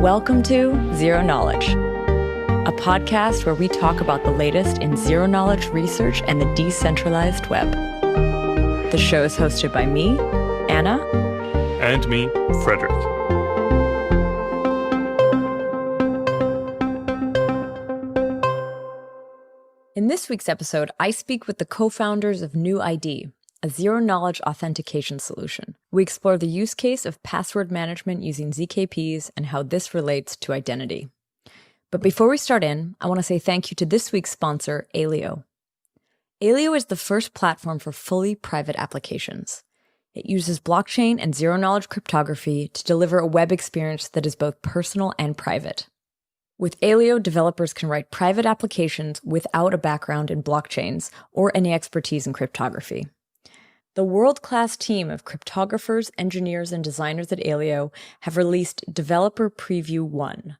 Welcome to Zeroknowledge, a podcast where we talk about the latest in zero-knowledge research and the decentralized web. The show is hosted by me, Anna. And me, Frederick. In this week's episode, I speak with the co-founders of NuID, a zero-knowledge authentication solution. We explore the use case of password management using zkps and how this relates to identity. But before we start in, I want to say thank you to this week's sponsor, Aleo. Aleo is the first platform for fully private applications. It uses blockchain and zero-knowledge cryptography to deliver a web experience that is both personal and private. With Aleo, developers can write private applications without a background in blockchains or any expertise in cryptography. The world-class team of cryptographers, engineers, and designers at Aleo have released Developer Preview 1,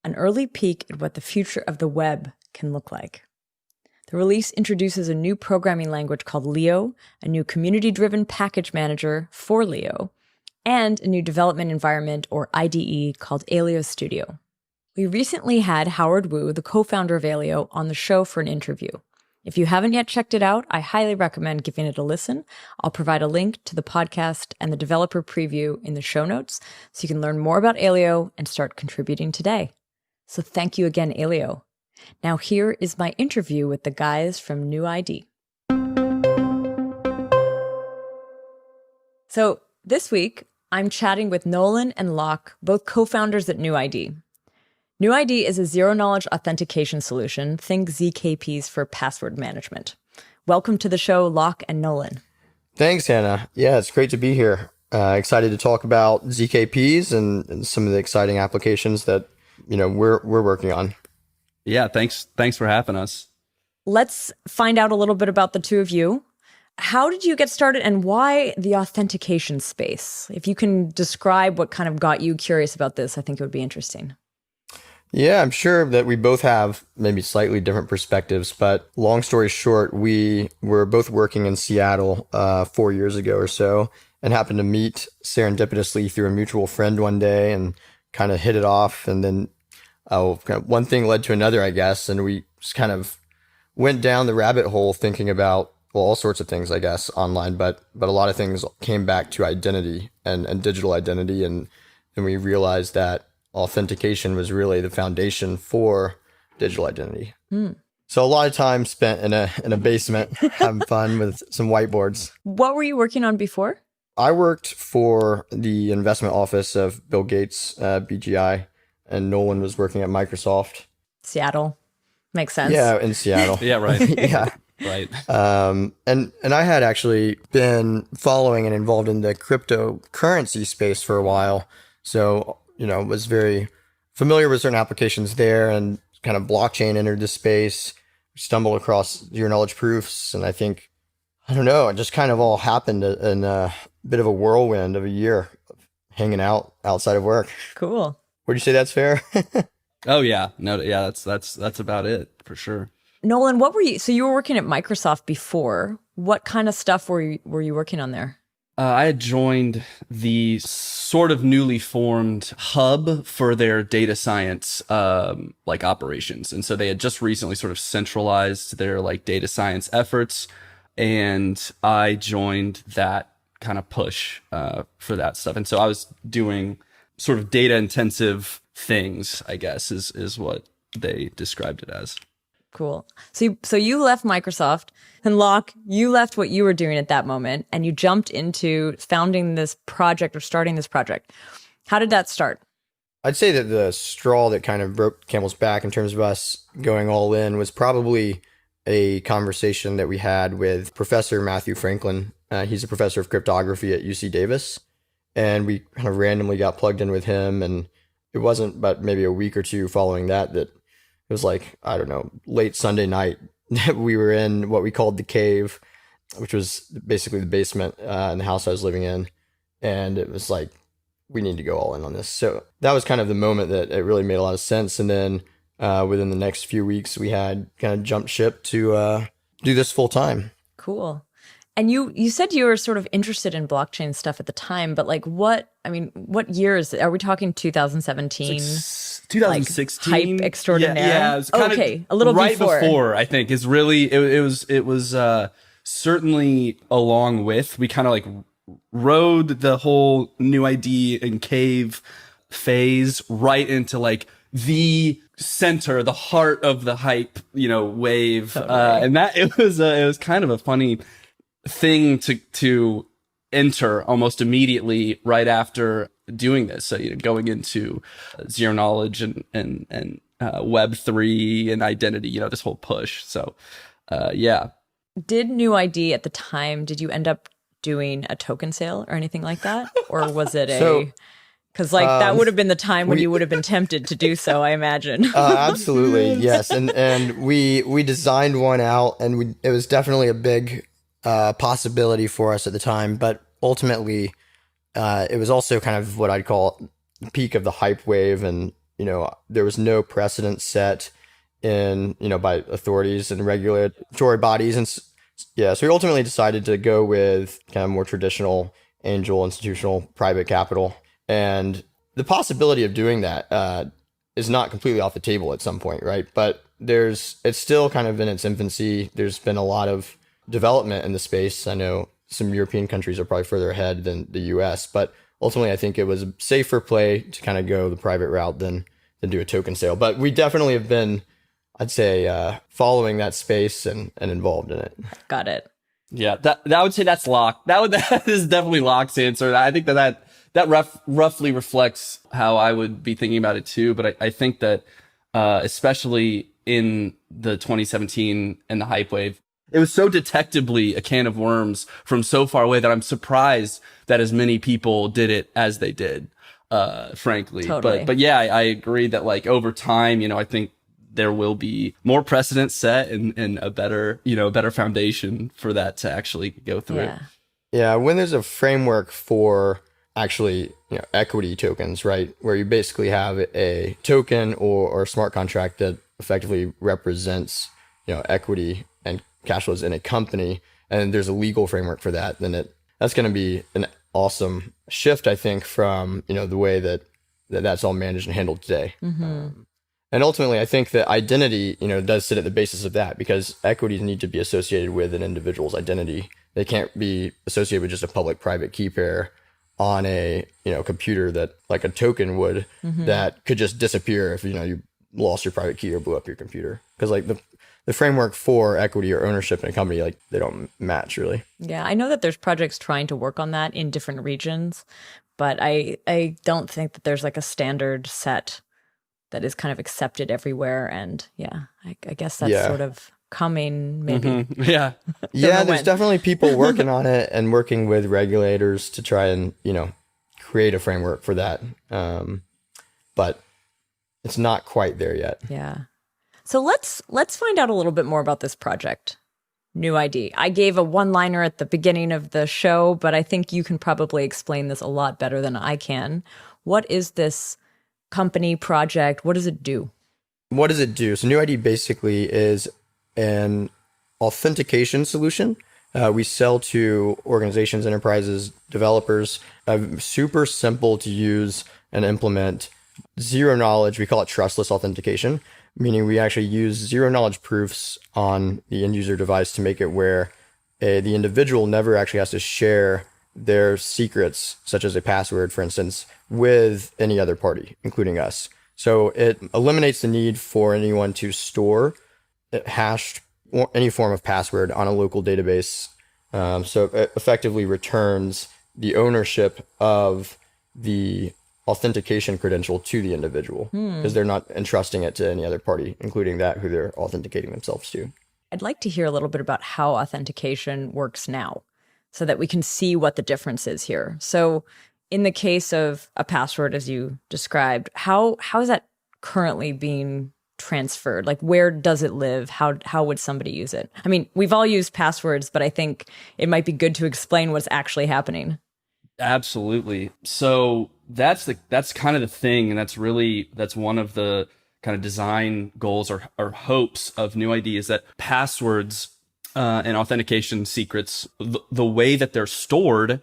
an early peek at what the future of the web can look like. The release introduces a new programming language called Leo, a new community-driven package manager for Leo, and a new development environment, or IDE, called Aleo Studio. We recently had Howard Wu, the co-founder of Aleo, on the show for an interview. If you haven't yet checked it out, I highly recommend giving it a listen. I'll provide a link to the podcast and the developer preview in the show notes so you can learn more about Aleo and start contributing today. So thank you again, Aleo. Now here is my interview with the guys from NuID. So this week, I'm chatting with Nolan and Locke, both co-founders at NuID. NuID is a zero-knowledge authentication solution. Think zkps for password management. Welcome to the show, Locke and Nolan. Thanks, Hannah. Yeah, it's great to be here. Excited to talk about zkps and some of the exciting applications that we're working on. Yeah, thanks for having us. Let's find out a little bit about the two of you. How did you get started and why the authentication space? If you can describe what kind of got you curious about this, I think it would be interesting. Yeah, I'm sure that we both have maybe slightly different perspectives, but long story short, we were both working in Seattle 4 years ago or so and happened to meet serendipitously through a mutual friend one day and kind of hit it off. And then one thing led to another, I guess, and we just kind of went down the rabbit hole thinking about, well, all sorts of things, I guess, online, but a lot of things came back to identity and digital identity. And then we realized that authentication was really the foundation for digital identity. So a lot of time spent in a basement having fun with some whiteboards. What were you working on before? I worked for the investment office of Bill Gates, BGI, and Nolan was working at Microsoft. Seattle. Makes sense. Yeah, in Seattle. Yeah, right. Yeah. Right. And I had actually been following and involved in the cryptocurrency space for a while. So was very familiar with certain applications there, and kind of blockchain entered the space, stumbled across zero-knowledge proofs, and I think, I don't know, it just kind of all happened in a bit of a whirlwind of a year of hanging out outside of work. Cool. Would you say that's fair? Oh yeah, no, yeah, that's about it for sure. Nolan, so you were working at Microsoft before. What kind of stuff were you working on there? I had joined the sort of newly formed hub for their data science operations. And so they had just recently sort of centralized their data science efforts. And I joined that kind of push for that stuff. And so I was doing sort of data intensive things, I guess, is what they described it as. Cool. So you left Microsoft, and Locke, you left what you were doing at that moment, and you jumped into founding this project or starting this project. How did that start? I'd say that the straw that kind of broke the camel's back in terms of us going all in was probably a conversation that we had with Professor Matthew Franklin. He's a professor of cryptography at UC Davis, and we kind of randomly got plugged in with him, and it wasn't but maybe a week or two following that it was I don't know, late Sunday night. We were in what we called the cave, which was basically the basement in the house I was living in. And it was we need to go all in on this. So that was kind of the moment that it really made a lot of sense. And then within the next few weeks, we had kind of jumped ship to do this full time. Cool. And you said you were sort of interested in blockchain stuff at the time, but like what years are we talking? 2017, 2016, like hype extraordinaire. Yeah, it was kind of a little right before. I think is really it was certainly along with we kind of like rode the whole NuID and cave phase right into like the center, the heart of the hype, wave, Totally. and that it was kind of a funny thing to enter almost immediately right after doing this. So, going into Zeroknowledge and Web3 and identity, this whole push. So, yeah. Did NuID at the time, did you end up doing a token sale or anything like that? Or was it because that would have been the time when you would have been tempted to do so, I imagine. Absolutely, yes. And we designed one out, and it was definitely a big possibility for us at the time. But ultimately, it was also kind of what I'd call the peak of the hype wave, and there was no precedent set in by authorities and regulatory bodies, and so we ultimately decided to go with kind of more traditional angel institutional private capital. And the possibility of doing that is not completely off the table at some point, right? But it's still kind of in its infancy. There's been a lot of development in the space. I know some European countries are probably further ahead than the US, but ultimately I think it was a safer play to kind of go the private route than do a token sale. But we definitely have been, I'd say, following that space and involved in it. Got it. Yeah, that I would say that's Locke. That is definitely Locke's answer. I think that roughly reflects how I would be thinking about it too. But I think that especially in the 2017 and the hype wave, it was so detectably a can of worms from so far away that I'm surprised that as many people did it as they did, frankly. Totally. But yeah, I agree that like over time, I think there will be more precedent set and a better foundation for that to actually go through. Yeah, when there's a framework for actually, equity tokens, right, where you basically have a token or a smart contract that effectively represents, equity and cash flows in a company, and there's a legal framework for that, then that's going to be an awesome shift, I think, from, the way that's all managed and handled today. Mm-hmm. And ultimately, I think that identity, does sit at the basis of that, because equities need to be associated with an individual's identity. They can't be associated with just a public-private key pair on a computer that like a token would, that could just disappear if you lost your private key or blew up your computer, because like the framework for equity or ownership in a company, like they don't match really. Yeah, I know that there's projects trying to work on that in different regions, but I don't think that there's like a standard set that is kind of accepted everywhere. And yeah, I guess that's sort of coming maybe. Mm-hmm. Yeah. Yeah, there's definitely people working on it and working with regulators to try and, create a framework for that. But it's not quite there yet. Yeah. So let's find out a little bit more about this project, NuID. I gave a one-liner at the beginning of the show, but I think you can probably explain this a lot better than I can. What is this company project? What does it do? What does it do? So NuID basically is an authentication solution. We sell to organizations, enterprises, developers, super simple to use and implement zero knowledge. We call it trustless authentication, meaning we actually use zero knowledge proofs on the end user device to make it where the individual never actually has to share their secrets, such as a password, for instance, with any other party, including us. So it eliminates the need for anyone to store hashed or any form of password on a local database. So it effectively returns the ownership of the authentication credential to the individual, because they're not entrusting it to any other party, including that who they're authenticating themselves to. I'd like to hear a little bit about how authentication works now, so that we can see what the difference is here. So in the case of a password, as you described, how is that currently being transferred? Like, where does it live? How would somebody use it? I mean, we've all used passwords, but I think it might be good to explain what's actually happening. Absolutely. So that's kind of the thing, and that's one of the kind of design goals or hopes of NuID, is that passwords and authentication secrets, the way that they're stored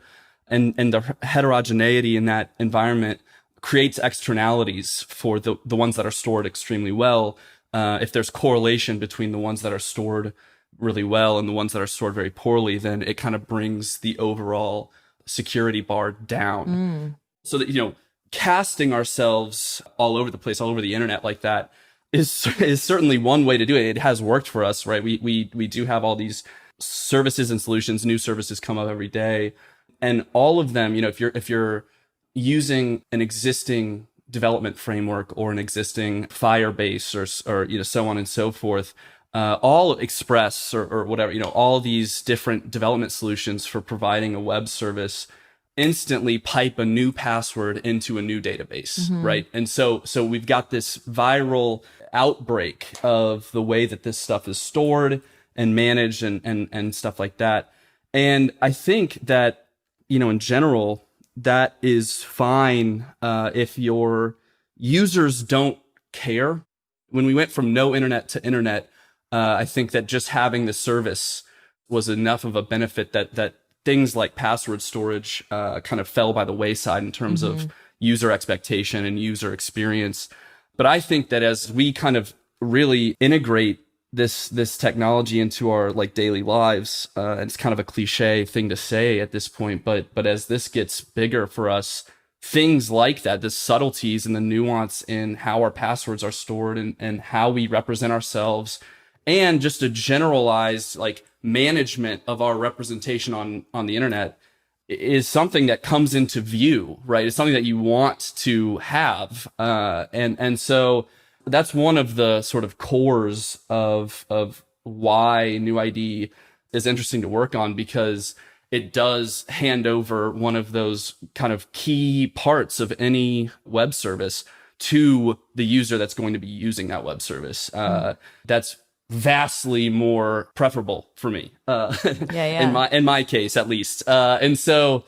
and the heterogeneity in that environment creates externalities for the ones that are stored extremely well. If there's correlation between the ones that are stored really well and the ones that are stored very poorly, then it kind of brings the overall security bar down. So that, casting ourselves all over the place, all over the internet like that is certainly one way to do it. It has worked for us, right? We do have all these services and solutions, new services come up every day. And all of them, if you're using an existing development framework or an existing Firebase or so on and so forth, all Express or whatever, all these different development solutions for providing a web service instantly pipe a new password into a new database, right? And so we've got this viral outbreak of the way that this stuff is stored and managed and stuff like that. And I think that, in general, that is fine if your users don't care. When we went from no internet to internet, I think that just having the service was enough of a benefit that things like password storage kind of fell by the wayside in terms of user expectation and user experience. But I think that as we kind of really integrate this technology into our daily lives, and it's kind of a cliche thing to say at this point, but as this gets bigger for us, things like that, the subtleties and the nuance in how our passwords are stored and how we represent ourselves, and just a generalized management of our representation on the internet is something that comes into view, right? It's something that you want to have, and so that's one of the sort of cores of why NuID is interesting to work on, because it does hand over one of those kind of key parts of any web service to the user that's going to be using that web service. That's vastly more preferable for me, in my case, at least. And so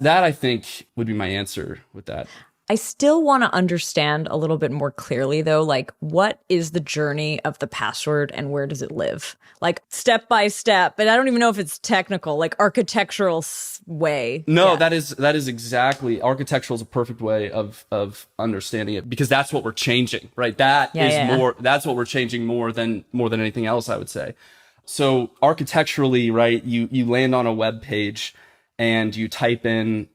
that, I think, would be my answer with that. I still want to understand a little bit more clearly, though, what is the journey of the password and where does it live? Step by step. But I don't even know if it's technical, architectural way. No, that is exactly, architectural is a perfect way of understanding it, because that's what we're changing, right? That's what we're changing more than anything else, I would say. So architecturally, right, you land on a web page and you type in,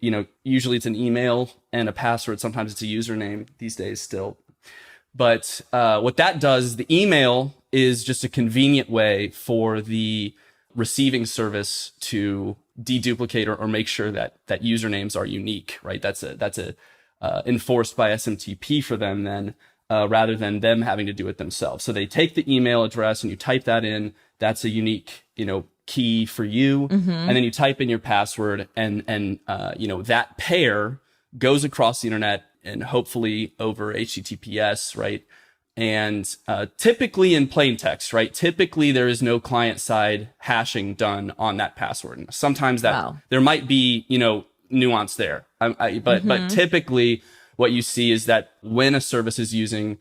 usually it's an email and a password. Sometimes it's a username these days still. But what that does, the email is just a convenient way for the receiving service to deduplicate or make sure that usernames are unique, right? That's enforced by SMTP for them then, rather than them having to do it themselves. So they take the email address and you type that in. That's a unique, key for you. And then you type in your password and that pair goes across the internet and hopefully over HTTPS, right? And typically in plain text, right? Typically there is no client side hashing done on that password. And sometimes there might be, nuance there. But typically what you see is that when a service is using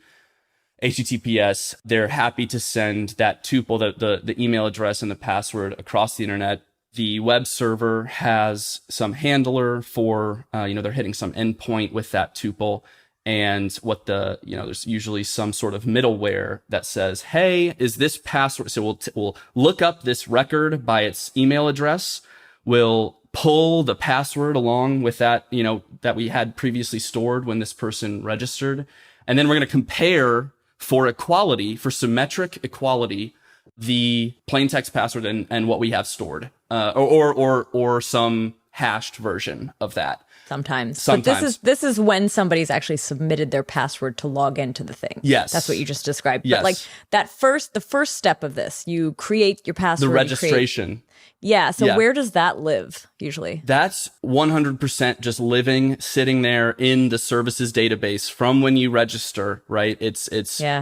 HTTPS, they're happy to send that tuple, the email address and the password across the internet. The web server has some handler for, they're hitting some endpoint with that tuple. And there's usually some sort of middleware that says, hey, is this password? So we'll look up this record by its email address. We'll pull the password along with that, that we had previously stored when this person registered. And then we're going to compare for symmetric equality, the plain text password and what we have stored, or some hashed version of that. Sometimes. But this is when somebody's actually submitted their password to log into the thing. Yes. That's what you just described. Yes. But the first step of this, you create your password. The registration. So where does that live usually? That's 100% just sitting there in the services database from when you register, right?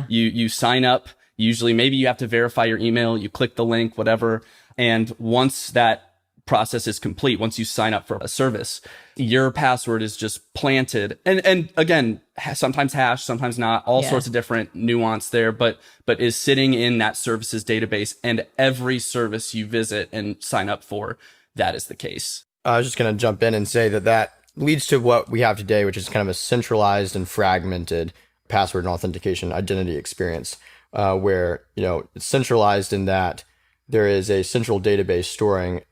You sign up, usually maybe you have to verify your email, you click the link, whatever. And once that process is complete, once you sign up for a service, your password is just planted. And again, sometimes hash, sometimes not, all sorts of different nuance there, but is sitting in that services database, and every service you visit and sign up for, that is the case. I was just going to jump in and say that leads to what we have today, which is kind of a centralized and fragmented password and authentication identity experience, where, it's centralized in that there is a central database storing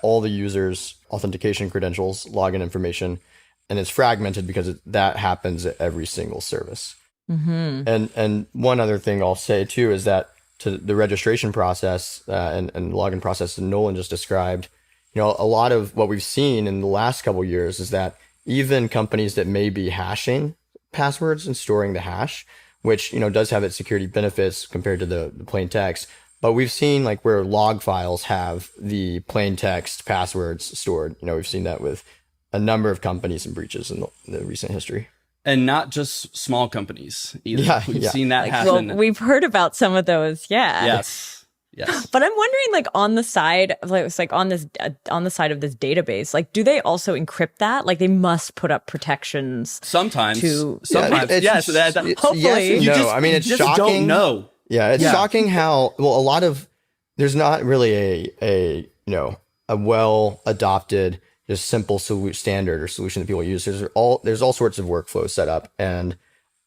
all the users' authentication credentials, login information, and it's fragmented because that happens at every single service. Mm-hmm. And one other thing I'll say too is that to the registration process and login process that Nolan just described, a lot of what we've seen in the last couple of years is that even companies that may be hashing passwords and storing the hash, which does have its security benefits compared to the plain text. But we've seen where log files have the plain text passwords stored. We've seen that with a number of companies and breaches in the recent history. And not just small companies either. We've seen that happen. Well, we've heard about some of those. Yeah. Yes. But I'm wondering, on the side, it's on the side of this database, do they also encrypt that? They must put up protections. Sometimes. Hopefully. It's just shocking. Don't know. Yeah, it's shocking how there's not really a well adopted, just simple standard or solution that people use. There's all sorts of workflows set up, and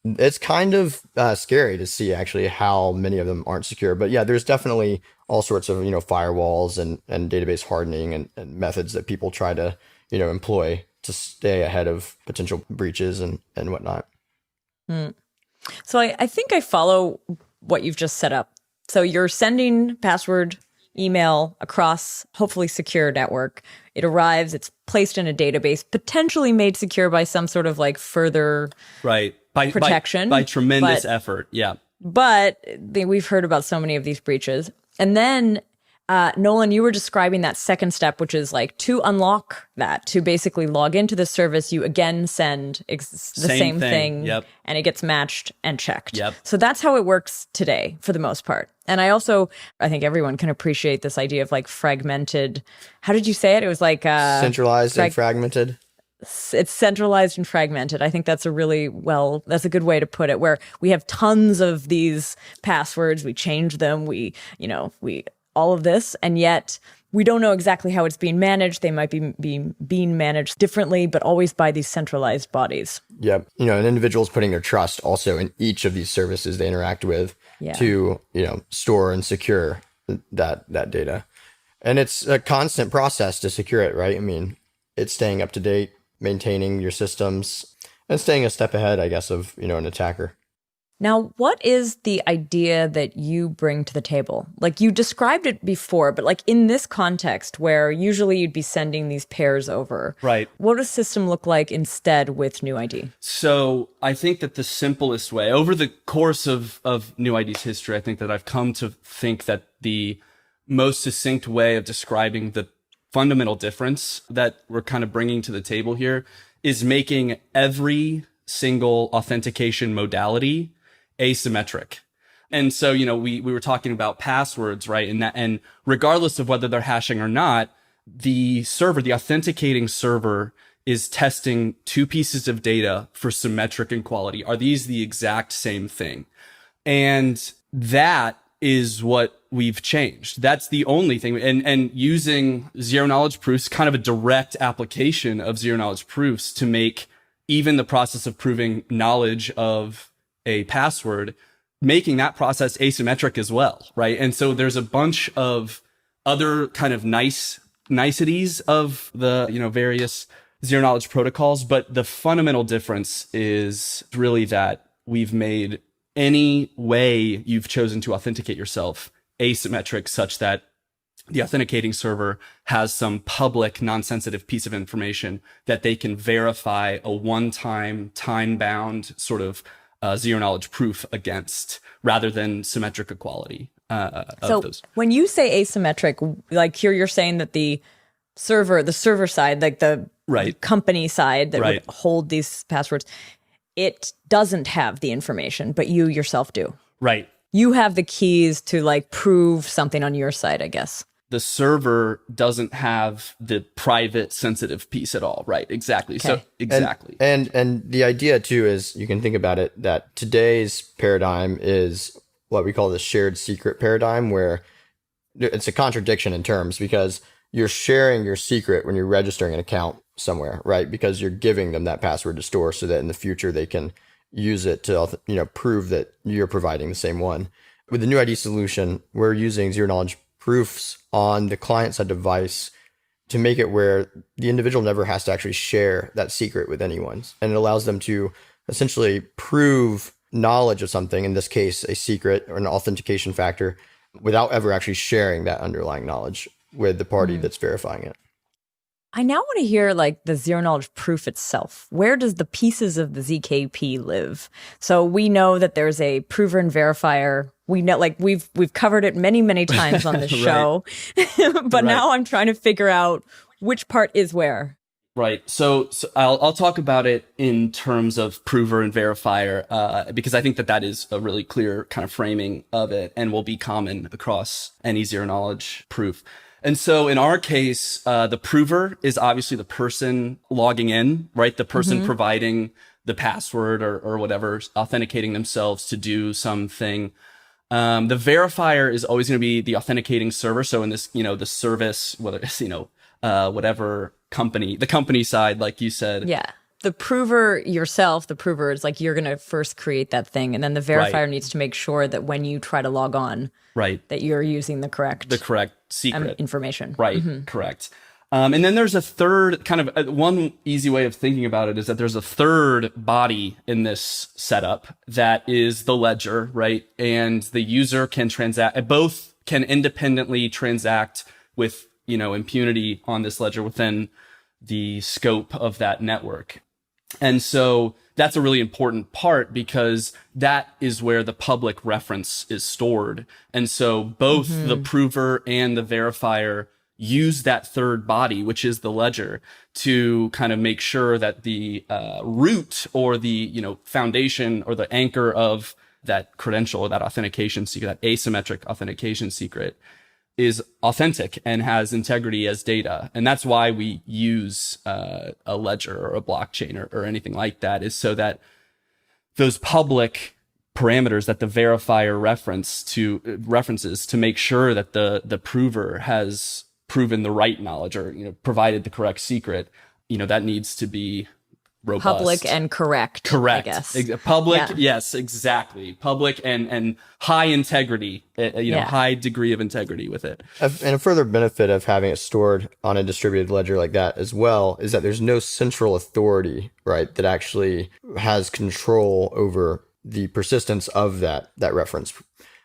it's kind of scary to see actually how many of them aren't secure. But yeah, there's definitely all sorts of firewalls and database hardening and methods that people try to employ to stay ahead of potential breaches and whatnot. So I think I follow what you've just set up. So you're sending password email across hopefully secure network. It arrives, it's placed in a database, potentially made secure by some sort of further protection. By tremendous effort. Yeah. But we've heard about so many of these breaches. And then Nolan, you were describing that second step, which is to unlock that, to basically log into the service, you again send the same thing. Yep. And it gets matched and checked. Yep. So that's how it works today for the most part. And I think everyone can appreciate this idea of fragmented. How did you say it? It was centralized and fragmented. It's centralized and fragmented. I think that's that's a good way to put it, where we have tons of these passwords, we change them, we all of this, and yet we don't know exactly how it's being managed. They might be being managed differently, but always by these centralized bodies. Yep. An individual's putting their trust also in each of these services they interact with to, store and secure that data. And it's a constant process to secure it, right? I mean, it's staying up to date, maintaining your systems, and staying a step ahead, I guess, of, an attacker. Now, what is the idea that you bring to the table? You described it before, but in this context where usually you'd be sending these pairs over, right? What does system look like instead with NuID? So I think that the simplest way, over the course of NuID's history, I think that I've come to think that the most succinct way of describing the fundamental difference that we're kind of bringing to the table here is making every single authentication modality asymmetric. And so, we were talking about passwords, right? And regardless of whether they're hashing or not, the authenticating server is testing two pieces of data for symmetric equality. Are these the exact same thing? And that is what we've changed. That's the only thing. And using zero-knowledge proofs, kind of a direct application of zero-knowledge proofs to make even the process of proving knowledge of a password, making that process asymmetric as well, right? And so there's a bunch of other kind of niceties of the, various zero-knowledge protocols, but the fundamental difference is really that we've made any way you've chosen to authenticate yourself asymmetric, such that the authenticating server has some public non-sensitive piece of information that they can verify a one-time, time-bound sort of zero-knowledge proof against, rather than symmetric equality of those. When you say asymmetric, here you're saying that the server side, the company side that would hold these passwords, it doesn't have the information, but you yourself do. Right. You have the keys to prove something on your side, I guess. the server doesn't have the private sensitive piece at all. Right. Exactly. Okay. So exactly. And the idea too is you can think about it that today's paradigm is what we call the shared secret paradigm, where it's a contradiction in terms because you're sharing your secret when you're registering an account somewhere, right? Because you're giving them that password to store so that in the future they can use it to, prove that you're providing the same one. With the NuID solution, we're using zero knowledge proofs on the client side device to make it where the individual never has to actually share that secret with anyone. And it allows them to essentially prove knowledge of something, in this case, a secret or an authentication factor, without ever actually sharing that underlying knowledge with the party that's verifying it. I now want to hear like the zero knowledge proof itself. Where does the pieces of the ZKP live? So we know that there's a prover and verifier. We know, like we've covered it many, many times on the show, but now I'm trying to figure out which part is where. Right. So I'll talk about it in terms of prover and verifier, because I think that is a really clear kind of framing of it and will be common across any zero knowledge proof. And so in our case, the prover is obviously the person logging in, right? The person providing the password or whatever, authenticating themselves to do something. The verifier is always going to be the authenticating server. So in this, the service, whether it's, whatever company, the company side, like you said. Yeah. The prover yourself, the prover is like, you're going to first create that thing. And then the verifier needs to make sure that when you try to log on, that you're using the correct secret information. Right. Correct. And then there's a third kind of one easy way of thinking about it is that there's a third body in this setup that is the ledger, right? And the user can transact, both can independently transact with, impunity on this ledger within the scope of that network. And so that's a really important part because that is where the public reference is stored. And so both the prover and the verifier use that third body, which is the ledger, to kind of make sure that the root or the foundation or the anchor of that credential or that authentication secret, that asymmetric authentication secret, is authentic and has integrity as data. And that's why we use a ledger or a blockchain or anything like that, is so that those public parameters that the verifier references to make sure that the prover has proven the right knowledge or provided the correct secret, that needs to be robust. Public and correct. I guess. Public, yes, exactly. Public and high integrity, high degree of integrity with it. And a further benefit of having it stored on a distributed ledger like that as well is that there's no central authority, right, that actually has control over the persistence of that reference.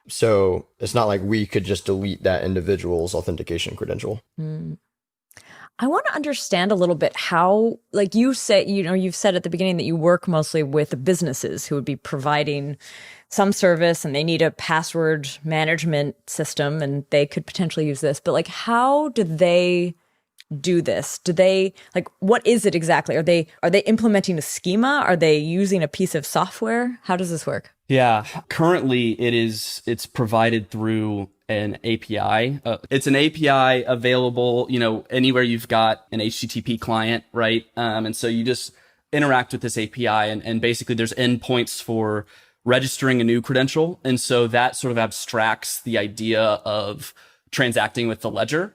So it's not like we could just delete that individual's authentication credential. I want to understand a little bit how, like you say, you've said at the beginning that you work mostly with businesses who would be providing some service and they need a password management system and they could potentially use this. But like, how do they do this? Do they, like, what is it exactly? Are they implementing a schema? Are they using a piece of software? How does this work? Yeah, currently it's provided through an API. It's an API available, anywhere you've got an HTTP client, right? And so you just interact with this API and basically there's endpoints for registering a new credential. And so that sort of abstracts the idea of transacting with the ledger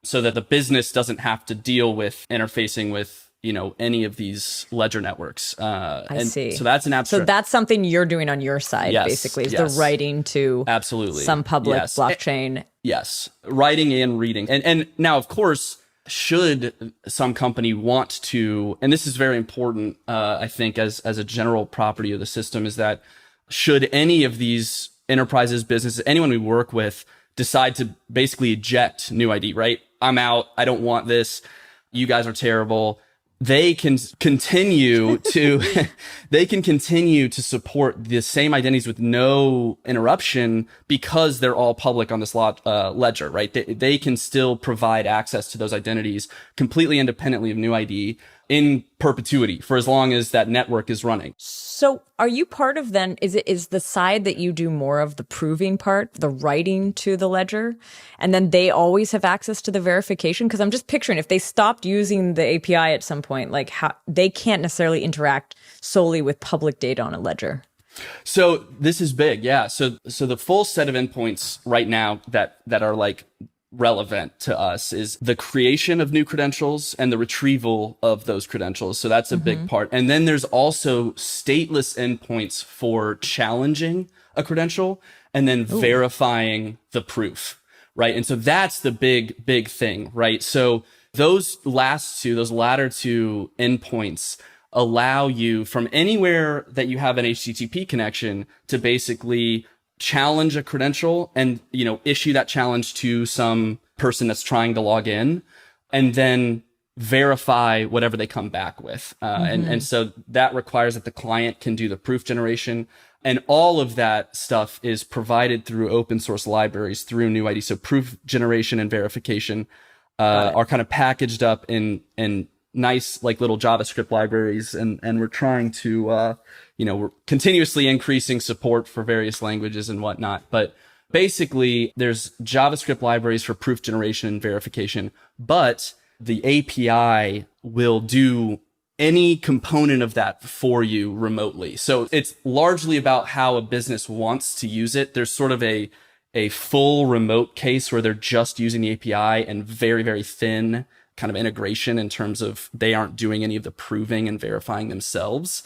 so that the business doesn't have to deal with interfacing with any of these ledger networks. I see. So that's an abstract. So that's something you're doing on your side, basically, is the writing to some public blockchain. Yes. Writing and reading. And now, of course, should some company want to, and this is very important, I think, as a general property of the system, is that should any of these enterprises, businesses, anyone we work with decide to basically eject NuID, right? I'm out. I don't want this. You guys are terrible. They can continue to support the same identities with no interruption because they're all public on this ledger, right? They can still provide access to those identities completely independently of NuID. in perpetuity for as long as that network is running. So are you part of then, is the side that you do more of the proving part, the writing to the ledger, and then they always have access to the verification? Because I'm just picturing if they stopped using the API at some point, like how they can't necessarily interact solely with public data on a ledger. So this is big. Yeah. So the full set of endpoints right now that are like relevant to us is the creation of new credentials and the retrieval of those credentials. So that's a big part. And then there's also stateless endpoints for challenging a credential and then verifying the proof, right? And so that's the big thing, right? So those latter two endpoints allow you from anywhere that you have an HTTP connection to basically challenge a credential and, issue that challenge to some person that's trying to log in and then verify whatever they come back with. And so that requires that the client can do the proof generation. And all of that stuff is provided through open source libraries through NuID. So proof generation and verification are kind of packaged up in nice like little JavaScript libraries. And we're trying to, we're continuously increasing support for various languages and whatnot. But basically, there's JavaScript libraries for proof generation and verification, but the API will do any component of that for you remotely. So it's largely about how a business wants to use it. There's sort of a full remote case where they're just using the API and very, very thin kind of integration in terms of they aren't doing any of the proving and verifying themselves.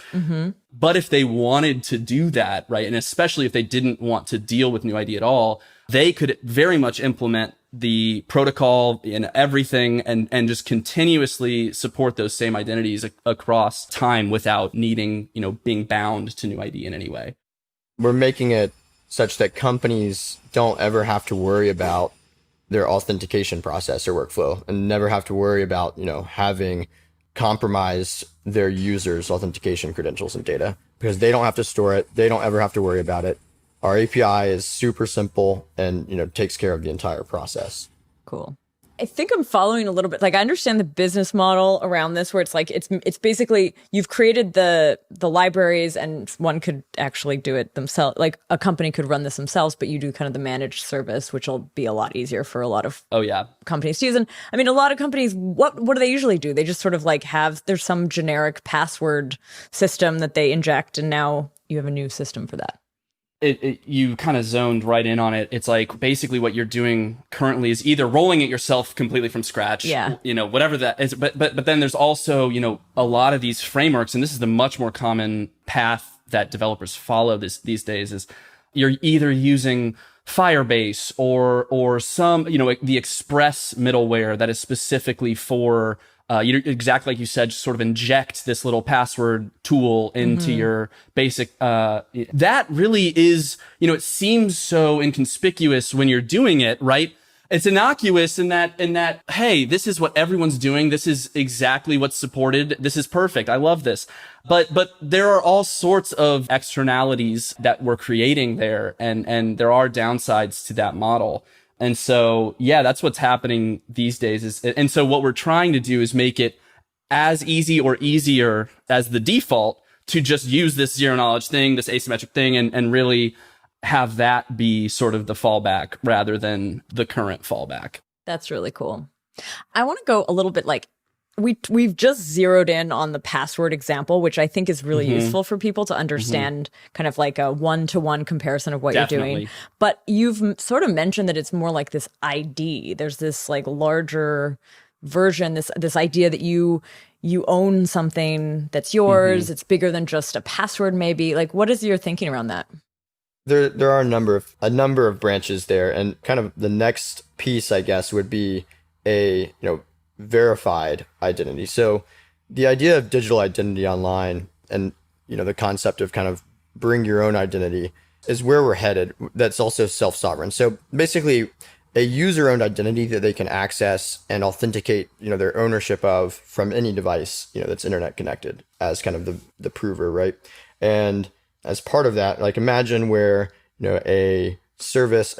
But if they wanted to do that, right, and especially if they didn't want to deal with NuID at all, they could very much implement the protocol and everything and just continuously support those same identities across time without needing, being bound to NuID in any way. We're making it such that companies don't ever have to worry about their authentication process or workflow and never have to worry about, having compromised their users' authentication credentials and data because they don't have to store it. They don't ever have to worry about it. Our API is super simple and, takes care of the entire process. Cool. I think I'm following a little bit. Like I understand the business model around this where it's like, it's basically you've created the libraries and one could actually do it themselves. Like a company could run this themselves, but you do kind of the managed service, which will be a lot easier for a lot of companies to use. And I mean, a lot of companies, what do they usually do? They just sort of like there's some generic password system that they inject and now you have a new system for that. You kind of zoned right in on it. It's like basically what you're doing currently is either rolling it yourself completely from scratch, whatever that is. But then there's also, a lot of these frameworks, and this is the much more common path that developers follow these days is you're either using Firebase or some, the Express middleware that is specifically for exactly like you said, just sort of inject this little password tool into your basic, that really is, it seems so inconspicuous when you're doing it, right? It's innocuous in that, hey, this is what everyone's doing. This is exactly what's supported. This is perfect. I love this. But there are all sorts of externalities that we're creating there. And there are downsides to that model. And so, that's what's happening these days and so what we're trying to do is make it as easy or easier as the default to just use this zero knowledge thing, this asymmetric thing, and really have that be sort of the fallback rather than the current fallback. That's really cool. I want to go a little bit like we've just zeroed in on the password example, which I think is really useful for people to understand kind of like a one-to-one comparison of what you're doing. But you've sort of mentioned that it's more like this ID. There's this like larger version, this idea that you own something that's yours. It's bigger than just a password maybe. Like what is your thinking around that? There are a number of branches there, and kind of the next piece, I guess, would be a, verified identity. So the idea of digital identity online and, the concept of kind of bring your own identity is where we're headed. That's also self-sovereign. So basically a user-owned identity that they can access and authenticate, their ownership of from any device, that's internet connected as kind of the prover, right? And as part of that, like imagine where, a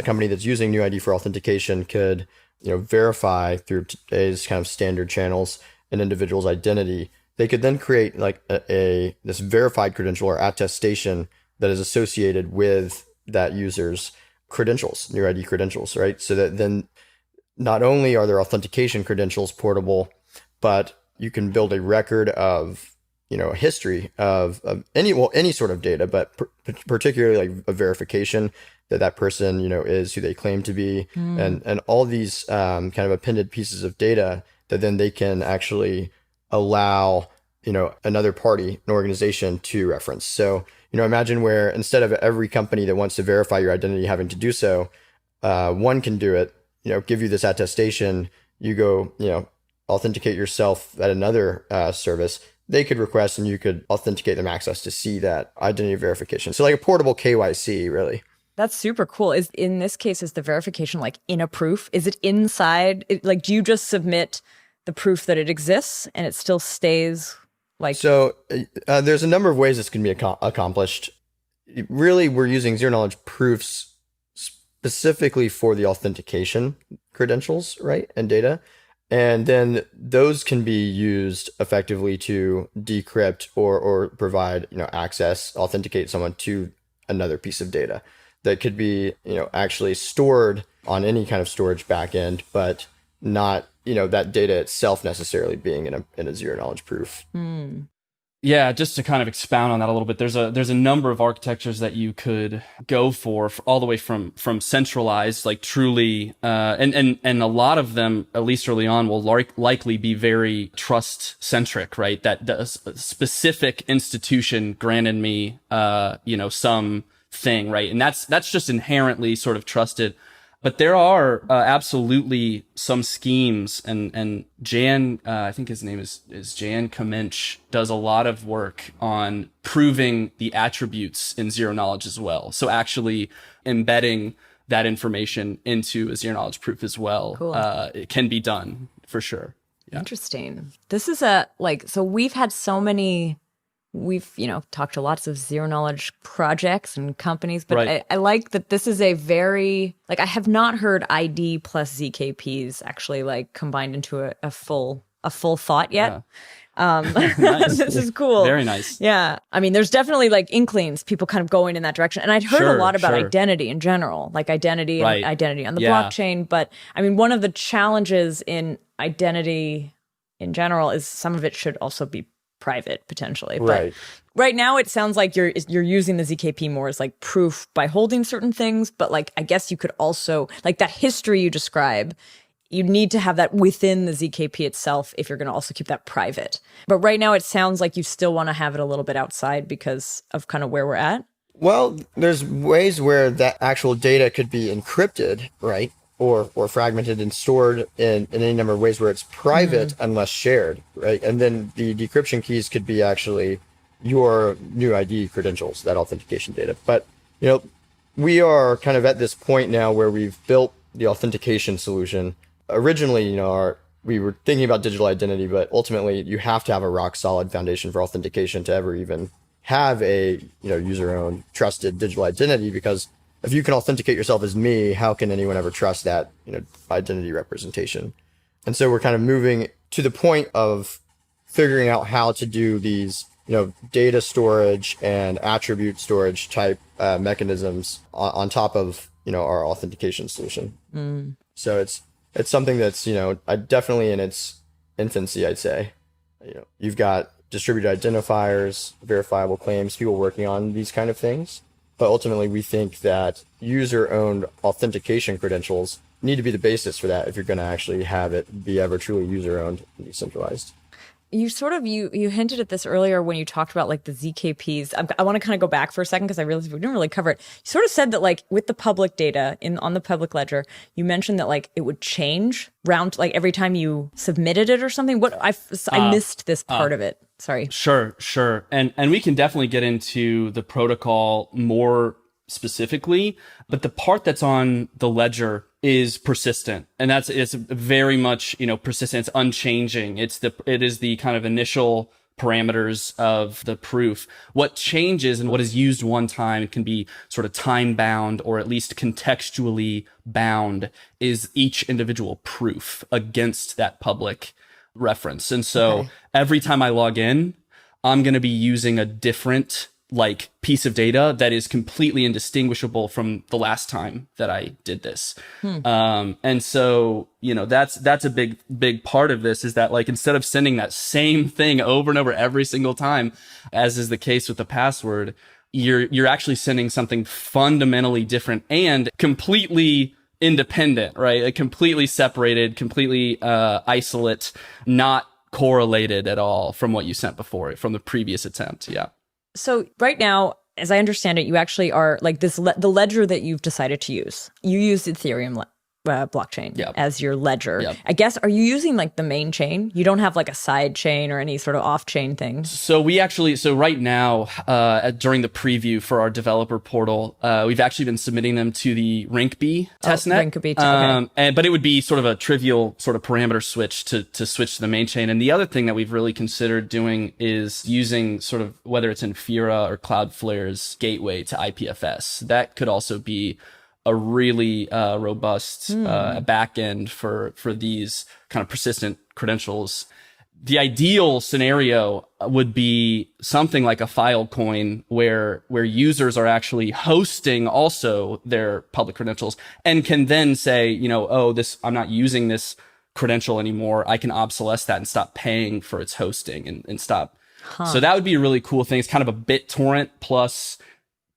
company that's using NuID for authentication could, verify through today's kind of standard channels an individual's identity they could then create like this verified credential or attestation that is associated with that user's credentials, NuID credentials, right? So that then not only are their authentication credentials portable, but you can build a record of, a history of any sort of data, but particularly like a verification that person, is who they claim to be, and all these kind of appended pieces of data that then they can actually allow, another party, an organization to reference. So, imagine where instead of every company that wants to verify your identity having to do so, one can do it, give you this attestation, you go, authenticate yourself at another service, they could request and you could authenticate them access to see that identity verification. So like a portable KYC, really. That's super cool. In this case, is the verification like in a proof? Is it inside? Like, do you just submit the proof that it exists and it still stays like? So there's a number of ways this can be accomplished. Really, we're using zero-knowledge proofs specifically for the authentication credentials, right, and data. And then those can be used effectively to decrypt or provide, access, authenticate someone to another piece of data that could be, actually stored on any kind of storage backend, but not, that data itself necessarily being in a zero-knowledge proof. Yeah, just to kind of expound on that a little bit, there's a number of architectures that you could go for all the way from centralized, like truly, and a lot of them, at least early on, will likely be very trust centric, right? That the specific institution granted me, some thing, right? And that's just inherently sort of trusted. But there are absolutely some schemes, and Jan, I think his name is Jan Kamench, does a lot of work on proving the attributes in zero knowledge as well. So actually embedding that information into a zero knowledge proof as well. Cool. It can be done for sure. Yeah. Interesting. This is so we've had so many. We've, talked to lots of zero knowledge projects and companies, but right. I like that this is a very, I have not heard ID plus ZKPs actually combined into a full thought yet. Yeah. Nice. This is cool. Very nice. Yeah. I mean, there's definitely inklings, people kind of going in that direction. And I'd heard a lot about identity in general, identity and identity on the blockchain. But I mean, one of the challenges in identity in general is some of it should also be private potentially, right. But right now it sounds like you're using the ZKP more as proof by holding certain things, but I guess you could also that history you describe, you need to have that within the ZKP itself if you're going to also keep that private. But right now it sounds like you still want to have it a little bit outside because of kind of where we're at. Well, there's ways where that actual data could be encrypted, right? Or fragmented and stored in any number of ways where it's private unless shared, right? And then the decryption keys could be actually your NuID credentials, that authentication data. But, we are kind of at this point now where we've built the authentication solution. Originally, we were thinking about digital identity, but ultimately you have to have a rock solid foundation for authentication to ever even have a, user-owned trusted digital identity, because if you can authenticate yourself as me, how can anyone ever trust that, identity representation? And so we're kind of moving to the point of figuring out how to do these, data storage and attribute storage type mechanisms on top of, our authentication solution. So it's something that's, definitely in its infancy, I'd say. You've got distributed identifiers, verifiable claims, people working on these kind of things. But ultimately, we think that user-owned authentication credentials need to be the basis for that if you're going to actually have it be ever truly user-owned and decentralized. You sort of, you hinted at this earlier when you talked about the ZKPs. I want to kind of go back for a second because I realized we didn't really cover it. You sort of said that with the public data on the public ledger, you mentioned that it would change every time you submitted it or something. I missed this part of it. Sorry. Sure. And we can definitely get into the protocol more specifically, but the part that's on the ledger is persistent, and it's very much persistent. It's unchanging. It is the kind of initial parameters of the proof. What changes and what is used one time can be sort of time bound or at least contextually bound is each individual proof against that public reference. And so Okay. every time I log in, I'm going to be using a different like piece of data that is completely indistinguishable from the last time that I did this. And so, that's a big part of this, is that like, instead of sending that same thing over and over every single time, as is the case with the password, you're actually sending something fundamentally different and completely independent, right? Like completely separated, completely isolate, not correlated at all from what you sent before, from the previous attempt. Yeah. So right now, as I understand it, you actually are like this, the ledger that you've decided to use. You use Ethereum blockchain Yep. as your ledger. Yep. I guess, are you using like the main chain? You don't have like a side chain or any sort of off chain thing? So right now, during the preview for our developer portal, we've actually been submitting them to the Rinkeby testnet. Rinkeby, okay. But it would be sort of a trivial sort of parameter switch to switch to the main chain. And the other thing that we've really considered doing is using sort of, whether it's Infura or Cloudflare's gateway to IPFS. That could also be a really robust backend for these kind of persistent credentials. The ideal scenario would be something like a Filecoin, where users are actually hosting also their public credentials and can then say, I'm not using this credential anymore. I can obsolesce that and stop paying for its hosting and stop. So that would be a really cool thing. It's kind of a BitTorrent plus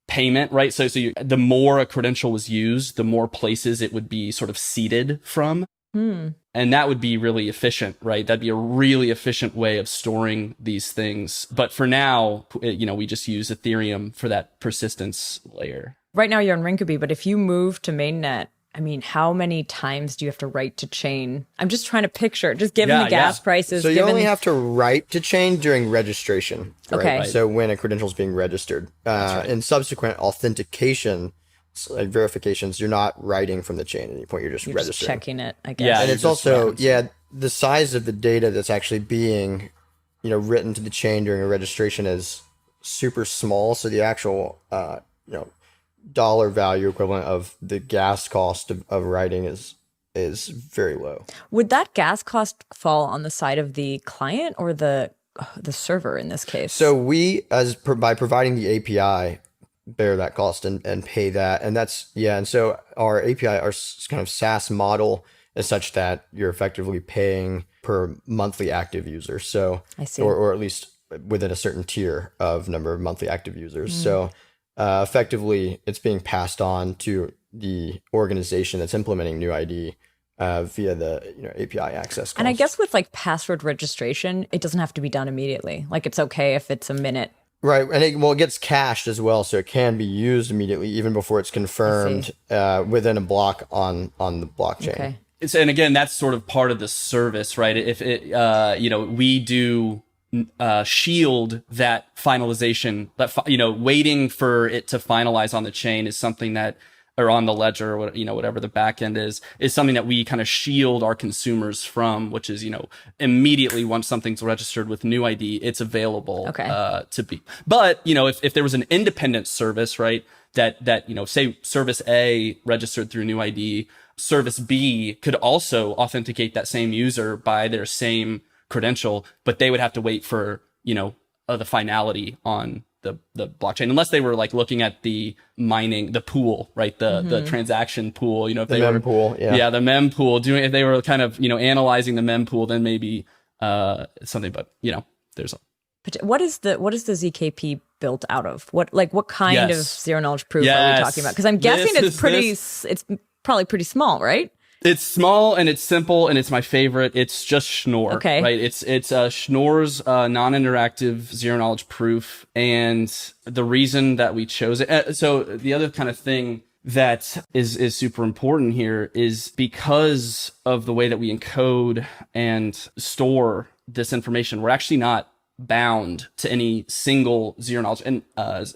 payment, right? So the more a credential was used, the more places it would be sort of seeded from. And that would be really efficient, right? That'd be a really efficient way of storing these things. But for now, we just use Ethereum for that persistence layer. Right now you're on Rinkeby, but if you move to mainnet, I mean, how many times do you have to write to chain? I'm just trying to picture, just given the gas prices. So you only have to write to chain during registration. Right? Okay. So when a credential is being registered. In subsequent authentication, like verifications, you're not writing from the chain at any point. You're just registering. Just checking it, I guess. Yeah, And you're it's just also, the size of the data that's actually being, written to the chain during a registration is super small. So the actual, dollar value equivalent of the gas cost of writing is very low. Would that gas cost fall on the side of the client or the server in this case? So we, by providing the API, bear that cost and pay that. And and so our API, our kind of SaaS model is such that you're effectively paying per monthly active user. So, I see. Or at least within a certain tier of number of monthly active users. So effectively, it's being passed on to the organization that's implementing NuID via the API access cost. And I guess with like password registration, it doesn't have to be done immediately. Like it's okay if it's a minute. Right, and it gets cached as well, so it can be used immediately, even before it's confirmed within a block on the blockchain. Okay. And again, that's sort of part of the service, right? If it, we do shield that finalization, that waiting for it to finalize on the chain is something that, or on the ledger, or whatever the backend is something that we kind of shield our consumers from, which is, immediately once something's registered with NuID, it's available to be. But, if there was an independent service, right, that say service A registered through NuID, service B could also authenticate that same user by their same credential, but they would have to wait for, the finality on the blockchain, unless they were like looking at the mining, the pool, right? The transaction pool, if they were pool, the mem pool if they were kind of, analyzing the mem pool, then maybe, something, but there's What is the ZKP built out of? What kind of zero knowledge proof are we talking about? Because I'm guessing it's probably pretty small, right? It's small and it's simple and it's my favorite. It's just Schnorr, right? It's Schnorr's non-interactive zero knowledge proof, and the reason that we chose it. So the other kind of thing that is super important here is because of the way that we encode and store this information. We're actually not bound to any single zero knowledge and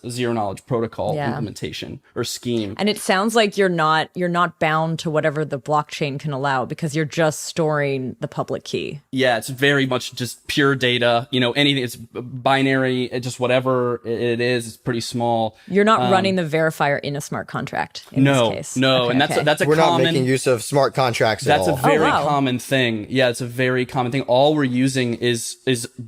zero knowledge protocol Yeah. implementation or scheme. And it sounds like you're not bound to whatever the blockchain can allow because you're just storing the public key. Yeah, it's very much just pure data. Anything, it's binary, just whatever it is. It's pretty small. You're not running the verifier in a smart contract in this case. No, Okay, and okay. that's a We're common. not making use of smart contracts at That's all. a very wow. common thing. Yeah, it's a very common thing. All we're using is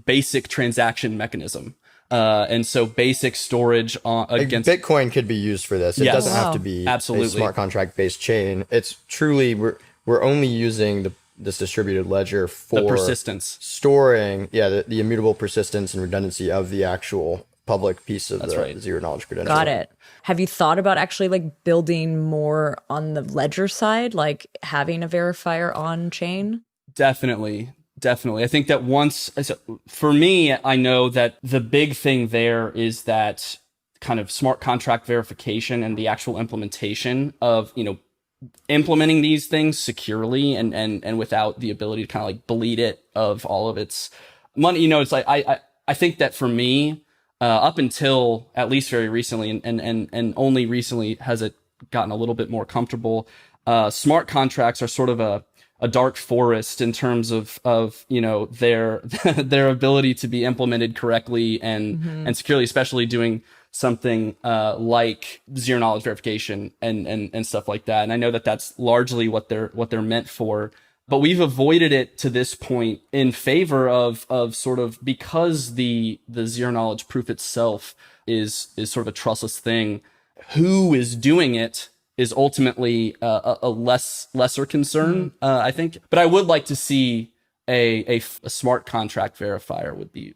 basic transaction mechanism. And so basic storage against Bitcoin could be used for this. It Yes. doesn't Wow. have to be Absolutely. a smart contract based chain. It's truly we're only using this distributed ledger for the persistence. storing the immutable persistence and redundancy of the actual public piece of the right. zero knowledge credential. Got it. Have you thought about actually like building more on the ledger side, like having a verifier on chain? Definitely. I think that for me, I know that the big thing there is that kind of smart contract verification and the actual implementation of, implementing these things securely and without the ability to kind of like bleed it of all of its money. It's like, I think that for me, up until at least very recently and only recently has it gotten a little bit more comfortable. Smart contracts are sort of a dark forest in terms of their their ability to be implemented correctly and securely, especially doing something like zero knowledge verification and stuff like that. And I know that that's largely what they're meant for. But we've avoided it to this point in favor of sort of, because the zero knowledge proof itself is sort of a trustless thing. Who is doing it is ultimately a lesser concern, I think. But I would like to see a smart contract verifier would be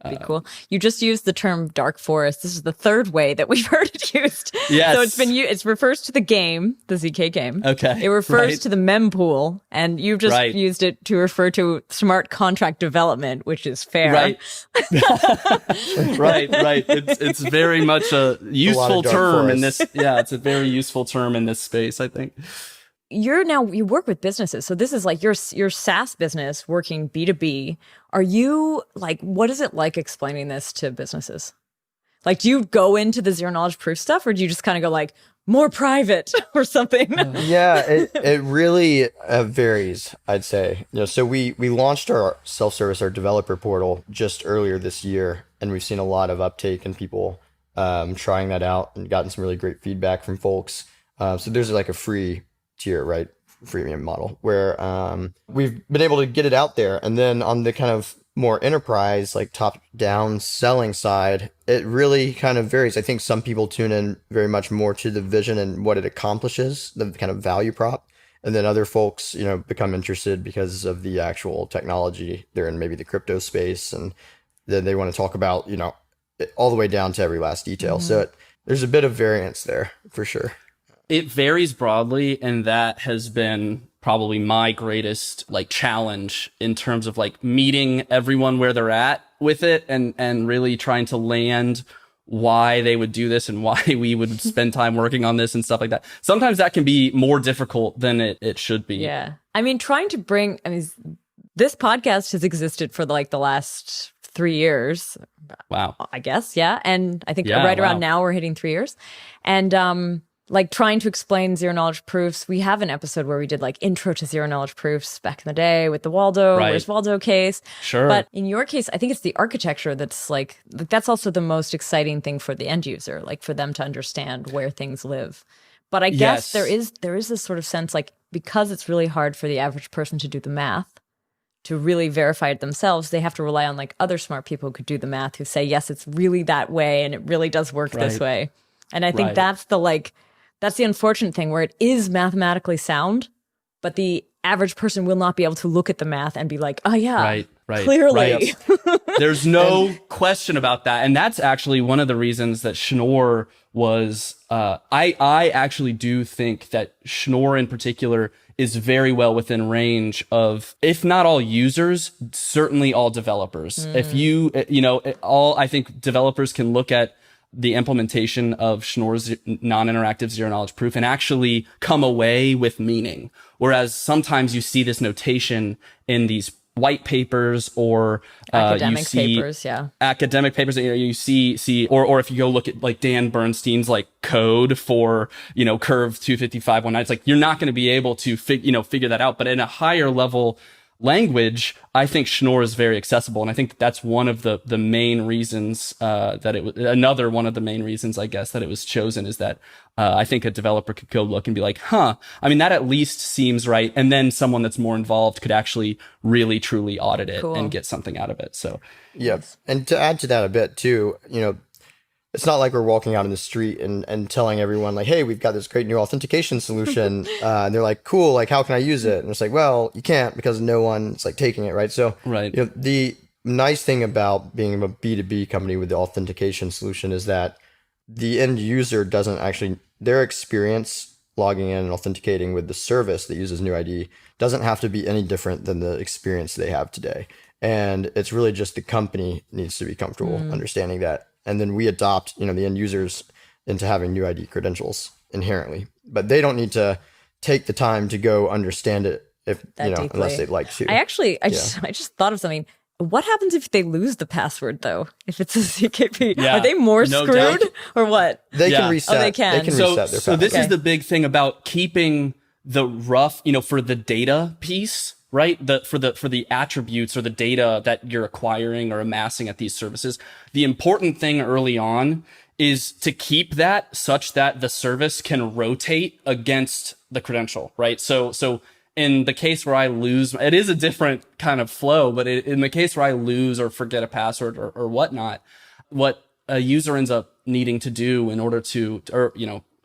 Be cool. You just used the term dark forest. This is the third way that we've heard it used. Yes. So it refers to the game, the ZK game. Okay, It refers right. to the mempool, and you just Right. used it to refer to smart contract development, which is fair. Right. right. It's very much a useful dark term in forest. this. Yeah, it's a very useful term in this space, I think. You work with businesses. So this is like your SaaS business working B2B. Are you like, what is it like explaining this to businesses? Like, do you go into the zero knowledge proof stuff, or do you just kind of go like more private or something? Yeah, it really varies, I'd say. So we launched our self-service, our developer portal just earlier this year, and we've seen a lot of uptake and people trying that out and gotten some really great feedback from folks. So there's like a free tier, right? Freemium model where we've been able to get it out there. And then on the kind of more enterprise, like top down selling side, it really kind of varies. I think some people tune in very much more to the vision and what it accomplishes, the kind of value prop. And then other folks, become interested because of the actual technology. They're in maybe the crypto space, and then they want to talk about, all the way down to every last detail. Mm-hmm. So there's a bit of variance there for sure. It varies broadly, and that has been probably my greatest challenge in terms of meeting everyone where they're at with it and really trying to land why they would do this and why we would spend time working on this and stuff like that. Sometimes that can be more difficult than it should be. Yeah. I mean, this podcast has existed for the last 3 years, Wow. I guess. Yeah. And I think Yeah, right around wow. now we're hitting 3 years. And trying to explain zero knowledge proofs. We have an episode where we did intro to zero knowledge proofs back in the day with the Waldo, Right. Where's Waldo case. Sure. But in your case, I think it's the architecture that's that's also the most exciting thing for the end user, for them to understand where things live. But I guess Yes. there is this sort of sense, because it's really hard for the average person to do the math, to really verify it themselves, they have to rely on other smart people who could do the math, who say, yes, it's really that way and it really does work this Right. way. And I think Right. that's the unfortunate thing, where it is mathematically sound, but the average person will not be able to look at the math and be like, oh yeah, Right. clearly. Right. There's no question about that. And that's actually one of the reasons that Schnorr was, I actually do think that Schnorr in particular is very well within range of, if not all users, certainly all developers. If I think developers can look at the implementation of Schnorr's non-interactive zero knowledge proof and actually come away with meaning. Whereas sometimes you see this notation in these white papers or Academic papers, yeah. Academic papers, you see, or if you go look at like Dan Bernstein's like code for, curve 25519, it's like, you're not going to be able to figure that out. But in a higher level language, I think Schnorr is very accessible. And I think that's one of the main reasons, another one of the main reasons, I guess, that it was chosen is that, I think a developer could go look and be like, that at least seems right. And then someone that's more involved could actually really, truly audit it and get something out of it. So, yeah. And to add to that a bit too, it's not like we're walking out in the street and telling everyone like, hey, we've got this great new authentication solution. And they're like, cool, like, how can I use it? And it's like, well, you can't because no one's like taking it, right? So right. The nice thing about being a B2B company with the authentication solution is that the end user doesn't actually, their experience logging in and authenticating with the service that uses NuID doesn't have to be any different than the experience they have today. And it's really just the company needs to be comfortable understanding that. And then we adopt, the end users into having NuID credentials inherently, but they don't need to take the time to go understand it unless they'd like to. I just thought of something. What happens if they lose the password though? If it's a ZKP, are they more screwed or what? They can reset. Oh, they can. They can reset their password. So this is the big thing about keeping the rough, for the data piece, right? For the attributes or the data that you're acquiring or amassing at these services. The important thing early on is to keep that such that the service can rotate against the credential, right? So in the case where I lose, it is a different kind of flow, but in the case where I lose or forget a password or whatnot, what a user ends up needing to do in order to,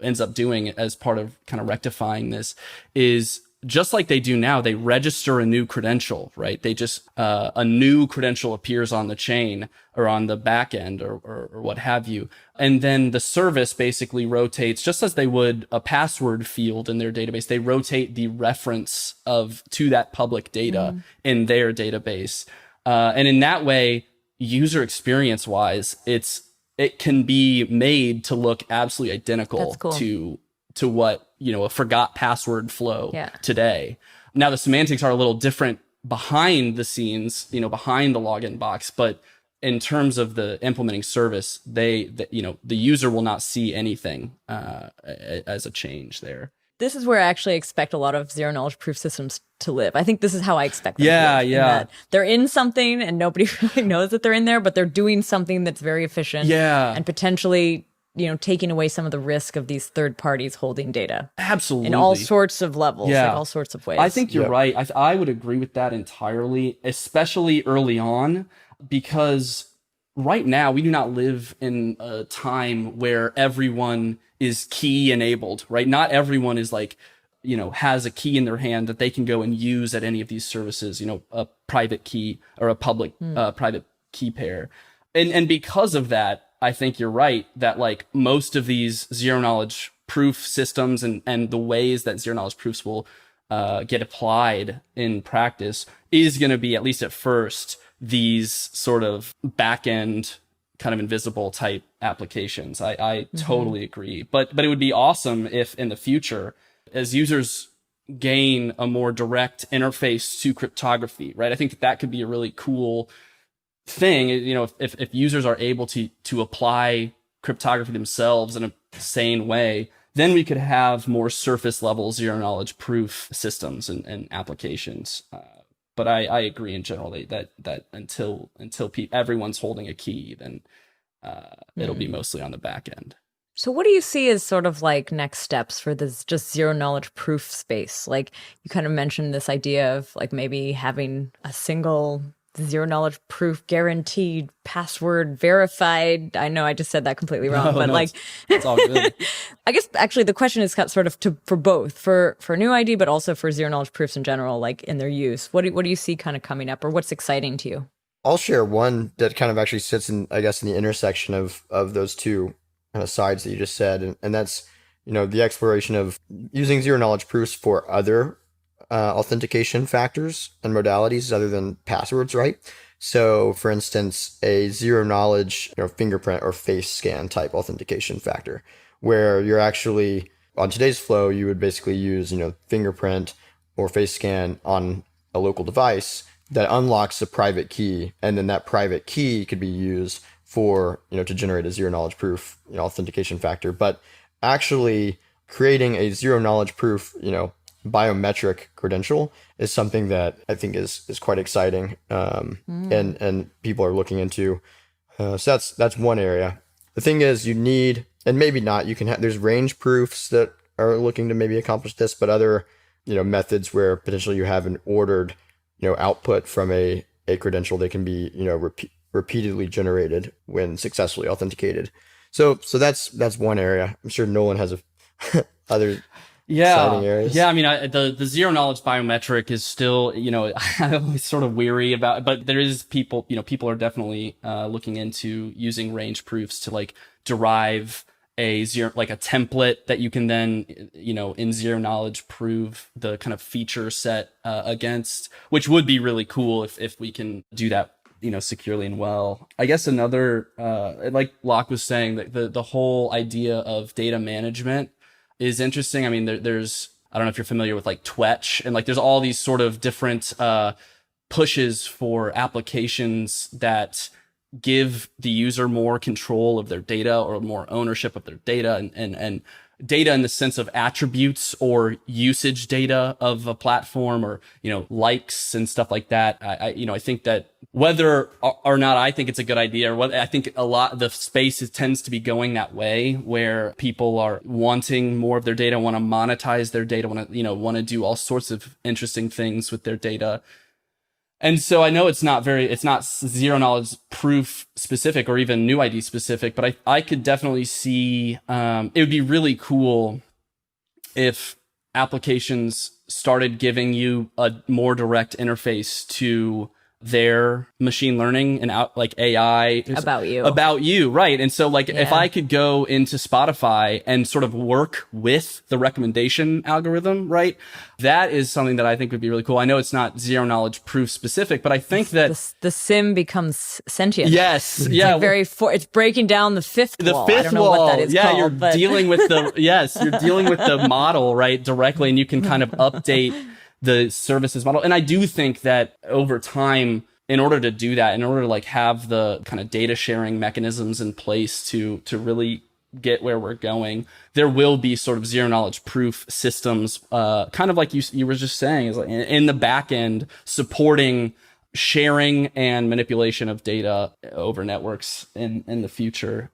ends up doing as part of kind of rectifying this is just like they do now, they register a new credential, right? They just, a new credential appears on the chain or on the back end or what have you. And then the service basically rotates just as they would a password field in their database. They rotate the reference to that public data in their database. And in that way, user experience wise, it can be made to look absolutely identical to what, a forgot password flow today. Now the semantics are a little different behind the scenes, behind the login box, but in terms of the implementing service, the user will not see anything as a change there. This is where I actually expect a lot of zero knowledge proof systems to live. I think this is how I expect them to live. That they're in something and nobody really knows that they're in there, but they're doing something that's very efficient and potentially taking away some of the risk of these third parties holding data. Absolutely. In all sorts of levels, like all sorts of ways. I think you're right. I would agree with that entirely, especially early on, because right now we do not live in a time where everyone is key enabled, right? Not everyone is like, has a key in their hand that they can go and use at any of these services, a private key or a public private key pair. And because of that, I think you're right that like most of these zero knowledge proof systems and the ways that zero knowledge proofs will get applied in practice is going to be, at least at first, these sort of back end kind of invisible type applications. I totally agree. But it would be awesome if in the future, as users gain a more direct interface to cryptography, right? I think that could be a really cool thing, if users are able to apply cryptography themselves in a sane way, then we could have more surface level zero knowledge proof systems and applications. But I agree in general that until everyone's holding a key, then it'll be mostly on the back end. So what do you see as sort of like next steps for this just zero knowledge proof space? Like you kind of mentioned this idea of like maybe having a single zero knowledge proof guaranteed password verified. I know I just said that completely wrong, but it's all good. I guess actually the question is sort of for both for NuID, but also for zero knowledge proofs in general, like in their use. What do you see kind of coming up, or what's exciting to you? I'll share one that kind of actually sits in, I guess, in the intersection of those two kind of sides that you just said. And that's, the exploration of using zero knowledge proofs for other authentication factors and modalities other than passwords, right? So for instance, a zero knowledge, fingerprint or face scan type authentication factor, where you're actually, on today's flow, you would basically use, fingerprint or face scan on a local device that unlocks a private key, and then that private key could be used for, to generate a zero knowledge proof, authentication factor. But actually creating a zero knowledge proof, biometric credential is something that I think is quite exciting, and people are looking into. So that's one area. The thing is, you need, and maybe not, there's range proofs that are looking to maybe accomplish this, but other, methods where potentially you have an ordered, output from a credential that can be, repeatedly generated when successfully authenticated. So that's one area. I'm sure Nolan has other exciting areas. Yeah. I mean, the zero knowledge biometric is still, I'm always sort of weary about, but there is people are definitely looking into using range proofs to like derive a template that you can then, in zero knowledge prove the kind of feature set against, which would be really cool if we can do that, securely and well. I guess another, like Locke was saying, that the whole idea of data management is interesting. I mean, there's, I don't know if you're familiar with like Twetch, and like there's all these sort of different pushes for applications that give the user more control of their data or more ownership of their data, and data in the sense of attributes or usage data of a platform, or, likes and stuff like that. I think that whether or not I think it's a good idea, or what I think a lot the space tends to be going that way, where people are wanting more of their data, want to monetize their data, want to do all sorts of interesting things with their data. And so I know it's not zero knowledge proof specific or even NuID specific, but I could definitely see, it would be really cool if applications started giving you a more direct interface to their machine learning and like AI About you. Right. And so like, if I could go into Spotify and sort of work with the recommendation algorithm, right? That is something that I think would be really cool. I know it's not zero knowledge proof specific, but I think that the sim becomes sentient. Yes. It's Yeah. like it's breaking down the fifth wall. I don't know what that is called, you're dealing with you're dealing with the model, right? Directly. And you can kind of update the services model. And I do think that over time, in order to do that, in order to like have the kind of data sharing mechanisms in place to really get where we're going, there will be sort of zero knowledge proof systems, kind of like you were just saying, is like in the back end supporting sharing and manipulation of data over networks in the future.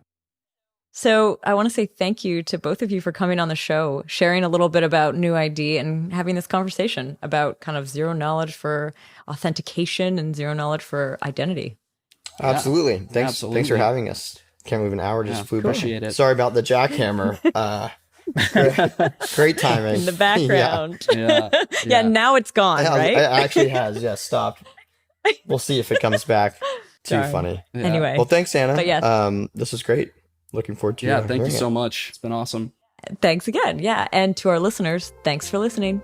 So I want to say thank you to both of you for coming on the show, sharing a little bit about NuID and having this conversation about kind of zero knowledge for authentication and zero knowledge for identity. Absolutely. Thanks for having us. Can't believe an hour just flew by. Appreciate it. Sorry about the jackhammer. Great timing. In the background. Yeah. Now it's gone, right? It actually has. Yeah, stopped. We'll see if it comes back. Too funny. Yeah. Anyway. Well, thanks, Anna. But this was great. Looking forward to thank you so much. It's been awesome. Thanks again. Yeah. And to our listeners, thanks for listening.